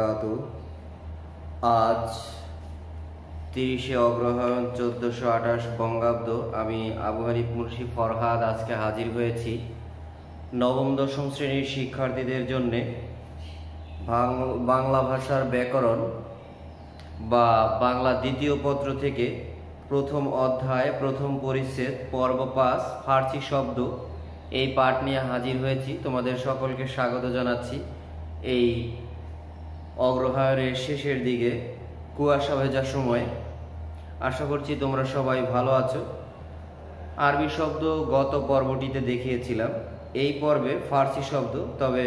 বারাকাতু। আজ 30শে অগ্রহায়ণ 1428 বঙ্গাব্দ। আমি আবু হানিফ মুন্সি ফরহাদ আজকে হাজির হয়েছি নবম দশম শ্রেণীর শিক্ষার্থীদের জন্য বাংলা ভাষার ব্যাকরণ বা বাংলা দ্বিতীয় পত্র থেকে প্রথম অধ্যায় প্রথম পরিচ্ছেদ পর্ব 5 ফার্সি শব্দ এই পাঠ নিয়ে হাজির হয়েছি। তোমাদের সকলকে স্বাগত জানাচ্ছি। এই অগ্রহায়ণের শেষের দিকে কুয়াশা ভেজা সময়, আশা করছি তোমরা সবাই ভালো আছো। আরবি শব্দ গত পর্বটিতে দেখিয়েছিলাম, এই পর্বে ফার্সি শব্দ, তবে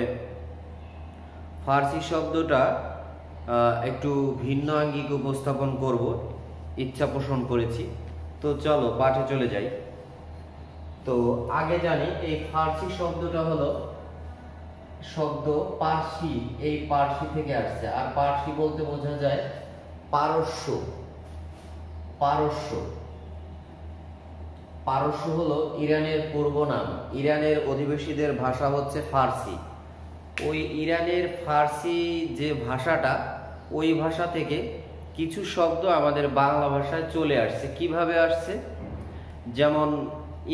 ফার্সি শব্দটা একটু ভিন্ন আঙ্গিক উপস্থাপন করব, ইচ্ছা পোষণ করেছি। তো চলো পাঠে চলে যাই। তো আগে জানি এই ফার্সি শব্দটা হলো শব্দ পার্সি, এই পার্সি থেকে আসছে। আর পার্সি বলতে বোঝা যায় পারস্য। পারস্য পারস্য হলো ইরানের পূর্ব নাম। ইরানের অধিবাসীদের ভাষা হচ্ছে ফার্সি। ওই ইরানের ফার্সি যে ভাষাটা, ওই ভাষা থেকে কিছু শব্দ আমাদের বাংলা ভাষায় চলে আসছে। কিভাবে আসছে? যেমন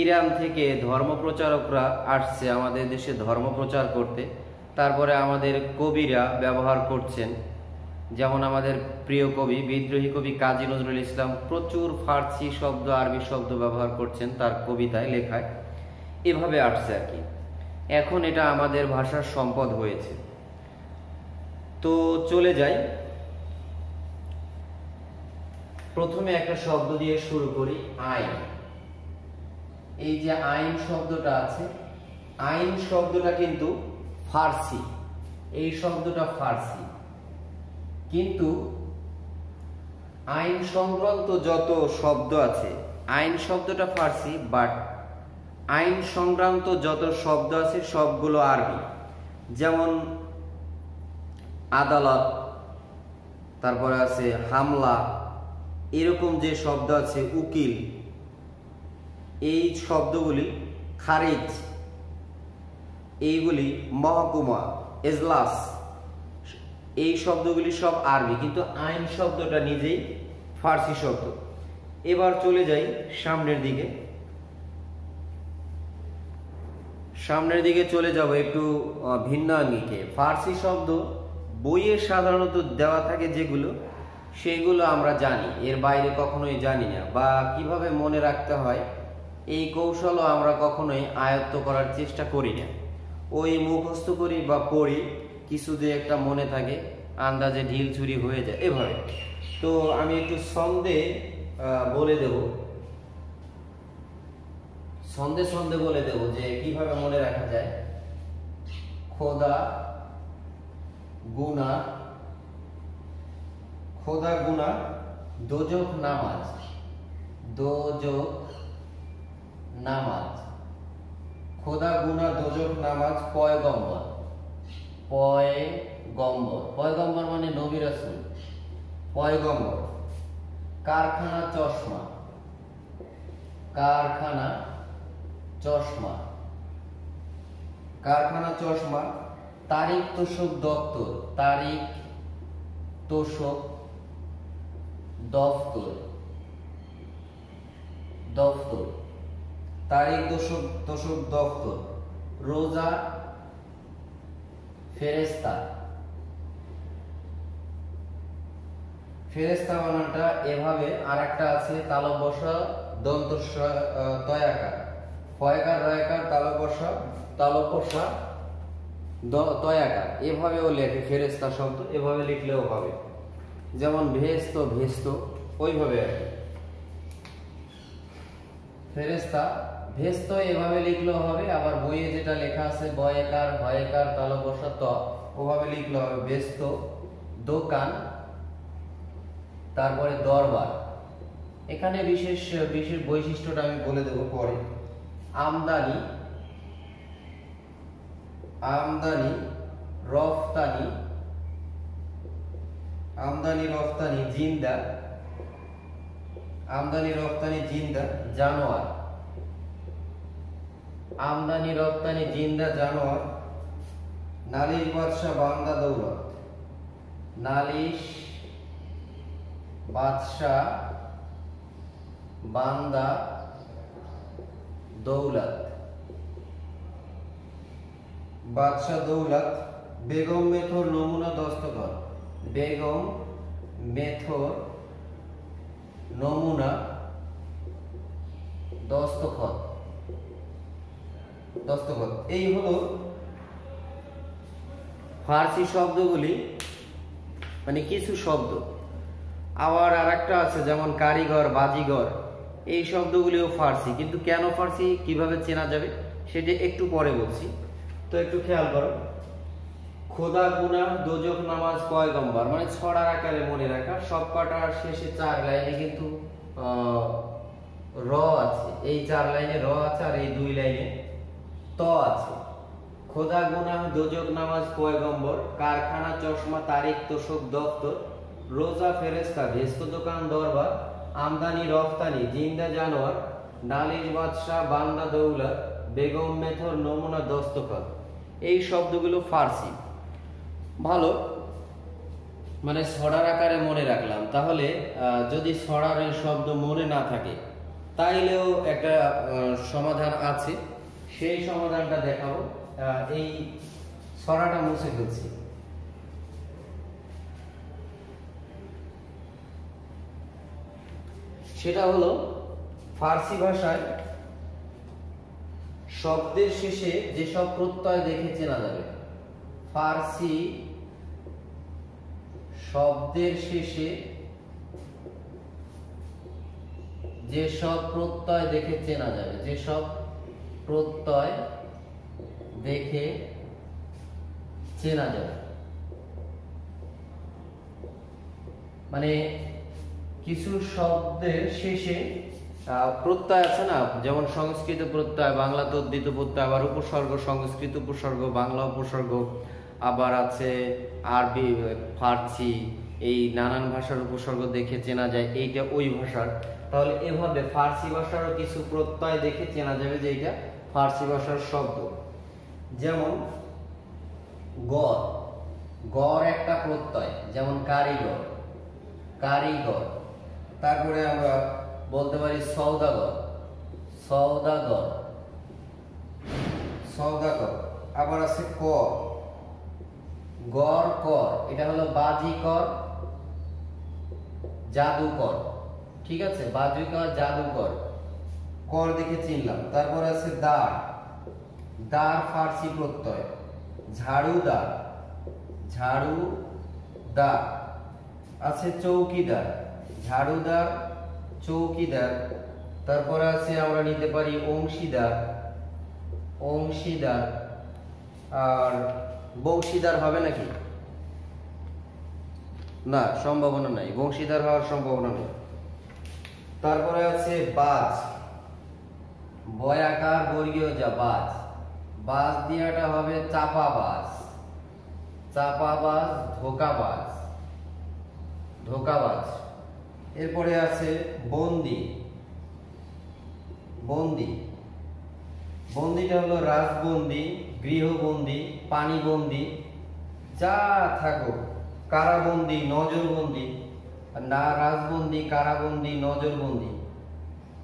ইরান থেকে ধর্মপ্রচারকরা আসছে আমাদের দেশে ধর্ম প্রচার করতে, তারপরে আমাদের কবিরা ব্যবহার করছেন। যেমন আমাদের প্রিয় কবি বিদ্রোহী কবি কাজী নজরুল ইসলাম প্রচুর ফার্সি শব্দ আরবি শব্দ ব্যবহার করছেন তার কবিতায় লেখায়। এভাবে আসছে আর কি। এখন এটা আমাদের ভাষার সম্পদ হয়েছে। তো চলে যাই, প্রথমে একটা শব্দ দিয়ে শুরু করি, আইন। এই যে আইন শব্দটা আছে, আইন শব্দটা কিন্তু ফার্সি। এই শব্দটা ফার্সি, কিন্তু আইন সংক্রান্ত যত শব্দ আছে, আইন শব্দটা ফার্সি, বাট আইন সংক্রান্ত যত শব্দ আছে সবগুলো আরবি। যেমন আদালত, তারপরে আছে হামলা, এরকম যে শব্দ আছে, উকিল, এই শব্দগুলি খারিজ, এইগুলি মহকুমা, এজলাস, এই শব্দগুলি সব আরবি, কিন্তু আইন শব্দটা নিজেই ফার্সি শব্দ। এবার চলে যাই সামনের দিকে। সামনের দিকে চলে যাব একটু ভিন্ন আঙ্গিকে। ফার্সি শব্দ বইয়ে সাধারণত দেওয়া থাকে যেগুলো, সেগুলো আমরা জানি, এর বাইরে কখনোই জানি না, বা কিভাবে মনে রাখতে হয় এই কৌশলও আমরা কখনোই আয়ত্ত করার চেষ্টা করি না। ওই মুখস্থ করি বা পড়ি, কিছু দিয়ে একটা মনে থাকে, আন্দাজে ঢিল ছুরি হয়ে যায় এভাবে। তো আমি একটু ছন্দে বলে দেব, ছন্দে ছন্দে বলে দেব যে কিভাবে মনে রাখা যায়। খোদা গুনা, খোদা গুনা, দোজখ নামাজ, দোজখ নামাজ, খোদা গুনা দোজখ নামাজ, পয়গম্বর, পয়গম্বর, পয়গম্বর মানে নবী রাসূল, পয়গম্বর, কারখানা চশমা, কারখানা চশমা, কারখানা চশমা, তারিখ তোষক দপ্তর, তারিখ তোষক দপ্তর, দপ্তর, তারিখ তোষক দপ্তর, রোজা, ফেরেশতা, ফেরেশতা বানানটা এভাবে। আরেকটা আছে তালব বসা দন্ত তয়াকার, ফয়াকার রয়াকার, তালব বসা তয়াকার, এভাবেও লেখে ফেরেশতা শব্দ, এভাবে লিখলেও হবে। যেমন ভেস্ত, ভেস্ত, ওইভাবে আর কি। ফেরেশতা ভেস্ত এভাবে লিখলেও হবে, আবার বইয়ে যেটা লেখা আছে বয়েকার ভয়েকার তালব বসা ত, ওভাবে লিখলেও হবে ভেস্ত। দোকান, তারপরে দরবার। এখানে বিশেষ বিশেষ বৈশিষ্ট্যটা আমি বলে দেব পরে। আমদানি, আমদানি রফতানি, আমদানি রফতানি, জিন্দা, আমদানি রফতানি জিন্দা, জানোয়ার, আমদানি রপ্তানি জিন্দা জানোয়ার, নালিশ বাদশা বান্দা দৌলত, নালিশ, বাদশাহ, বান্দা, দৌলত। বাদশাহ, দৌলত, বেগম, মেথর, নমুনা, দস্তখত। বেগম, মেথর, নমুনা, দস্তখত। দস্তখত এই হলো ফার্সি শব্দগুলি, মানে কিছু শব্দ। আবার আরেকটা আছে যেমন কারিগর, বাজিগর, এই শব্দগুলিও ফার্সি। কিন্তু কেন ফার্সি, কিভাবে চেনা যাবে সেটা একটু পরে বলছি। তো একটু খেয়াল করো, খোদা, গুনাহ, দোজখ, নামাজ, পয়গম্বর, মানে ছড়ার আকারে মনে রাখা। সব কটার শেষে 4 লাইনে কিন্তু র আছে। এই 4 লাইনে র আছে আর এই 2 লাইনে ত আছে। খোদা, গুনাহ, দোজখ, নামাজ, পয়গম্বর, কারখানা, চশমা, তারিখ, তোষক, দফতর, রোজা, ফেরেশতা, ভেস্ত, দোকান, দরবার, আমদানি, রফতানি, জিন্দা, জানোয়ার, নালিশ, বাদশাহ, বান্দা, দৌলত, বেগম, মেথর, নমুনা, দস্তখত। এই শব্দগুলো ফার্সি। ভালো, মানে ছড়ার আকারে মনে রাখলাম। তাহলে যদি ছড়ার এই শব্দ মনে না থাকে তাইলেও একটা সমাধান আছে, সেই সমাধানটা দেখাবো। এই ছড়াটা মুছে ফেলছি। সেটা হলো ফার্সি ভাষায় শব্দের শেষে যেসব প্রত্যয় দেখে চেনা যাবে। ফার্সি শব্দের শেষে যেসব প্রত্যয় দেখে চেনা যাবে, যেসব প্রত্যয় দেখে চেনা যাবে, মানে কিছু শব্দের শেষে প্রত্যয় আছে না, যেমন সংস্কৃত প্রত্যয়, বাংলা তদ্ধিত প্রত্যয়, আবার উপসর্গ, সংস্কৃত উপসর্গ, বাংলা উপসর্গ, আবার আছে আরবি, ফার্সি, এই নানান ভাষার উপসর্গ দেখে চেনা যায় এইটা ওই ভাষার। তাহলে এভাবে ফার্সি ভাষারও কিছু প্রত্যয় দেখে চেনা যাবে যে এইটা ফার্সি ভাষার শব্দ। যেমন গড়, গড় একটা প্রত্যয়, যেমন কারিগর, কারিগর। তারপরে আমরা বলতে পারি সওদাগর, সওদাগর, সওদাগর। আবার আছে কর, গড়, কর, এটা হলো বাজিকর, জাদুকর। ঠিক আছে, বাজিকর, জাদুকর, কর দেখে চিনলাম। তারপর আছে দাঁড়, দাঁড় ফার্সি প্রত্যয়। ঝাড়ুদার, ঝাড়ুদার। আছে চৌকিদার, ঝাড়ুদার, চৌকিদার। তারপরে আছে আমরা নিতে পারি অংশীদার, অংশীদার। আর বংশীদার হবে নাকি? না, সম্ভাবনা নাই, বংশীদার হওয়ার সম্ভাবনা নেই। তারপরে আছে বাজ, বয়াকার বর্গীয় যা, বাজ। বাজ দিয়াটা হবে চাপাবাজ, চাপাবাজ, ধোকাবাজ, ধোকাবাজ। এরপরে আছে বন্দি, বন্দি। বন্দিটা হলো রাজবন্দি, গৃহবন্দি, পানিবন্দি, যা থাকো। কারাবন্দি, নজরবন্দি, না রাজবন্দি, কারাবন্দি, নজরবন্দি।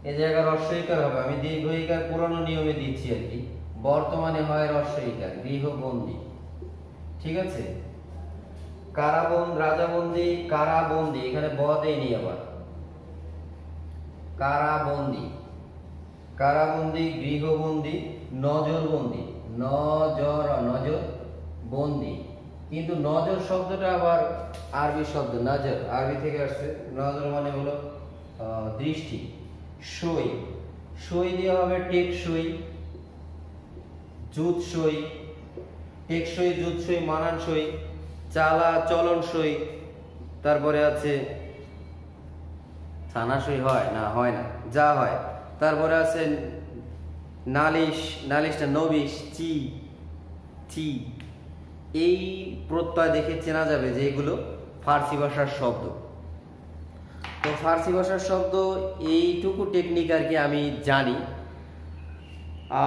এই জায়গায় রস্বইকার হবে, আমি দীর্ঘইকার পুরানো নিয়মে দিচ্ছি আর কি, বর্তমানে হয় রস্বইকার, গৃহবন্দি। ঠিক আছে, কারাবন্দ, রাজাবন্দি, কারাবন্দি, এখানে ব দেয়নি আবার, কারাবন্দি, কারাবন্দি, গৃহবন্দি, নজরবন্দি, নজর, নজর বন্দি। কিন্তু নজর শব্দটা আবার আরবি শব্দ, নজর আরবি থেকে আসছে। নজর মানে হলো দৃষ্টি। সই, সই দেওয়া হবে টেকসই, জুতসই, টেকসই, জুতসই, মানানসই, চালা, চলনসই। তারপরে আছে থানাসই, হয় না, হয় না, যা হয়। তারপরে আছে নালিশ, নালিশটা নবিশ, চি, চি। এই প্রত্যয় দেখে চেনা যাবে যে এগুলো ফার্সি ভাষার শব্দ। তো ফার্সি ভাষার শব্দ এইটুকু টেকনিক আর কি আমি জানি।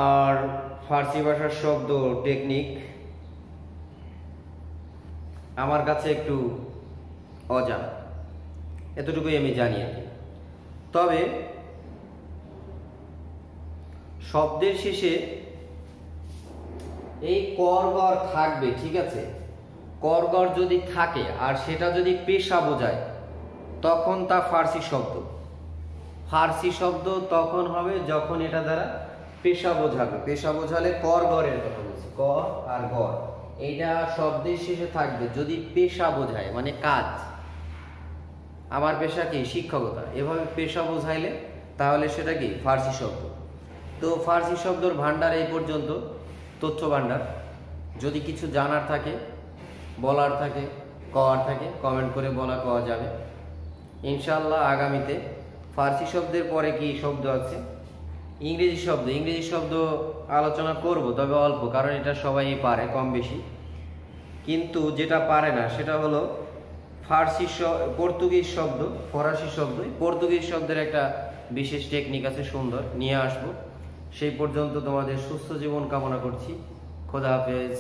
আর ফার্সি ভাষার শব্দ টেকনিক আমার কাছে একটু অজানা, এতটুকুই আমি জানি আর কি। তবে শব্দের শেষে এই করগর থাকবে, ঠিক আছে। করগর যদি থাকে আর সেটা যদি পেশা বোঝায় তখন তা ফার্সি শব্দ। ফার্সি শব্দ তখন হবে যখন এটা দ্বারা পেশা বোঝাবে। পেশা বোঝালে করগরের কথা বলছি, কর আর গর এইটা শব্দের শেষে থাকবে যদি পেশা বোঝায়, মানে কাজ। আমার পেশা কি? শিক্ষকতা। এভাবে পেশা বোঝাইলে তাহলে সেটা কি? ফার্সি শব্দ। তো ফার্সি শব্দর ভান্ডার এই পর্যন্ত, তথ্য ভান্ডার। যদি কিছু জানার থাকে, বলার থাকে, কওয়ার থাকে, কমেন্ট করে বলা কওয়া যাবে ইনশাআল্লাহ। আগামীতে ফার্সি শব্দের পরে কি শব্দ আছে? ইংরেজি শব্দ। ইংরেজি শব্দ আলোচনা করব, তবে অল্প, কারণ এটা সবাই পারে কম বেশি। কিন্তু যেটা পারে না সেটা হলো ফার্সি পর্তুগিজ শব্দ, ফরাসি শব্দ। পর্তুগিজ শব্দের একটা বিশেষ টেকনিক আছে, সুন্দর, নিয়ে আসবো। সেই পর্যন্ত তোমাদের সুস্থ জীবন কামনা করছি। খোদা হাফেজ।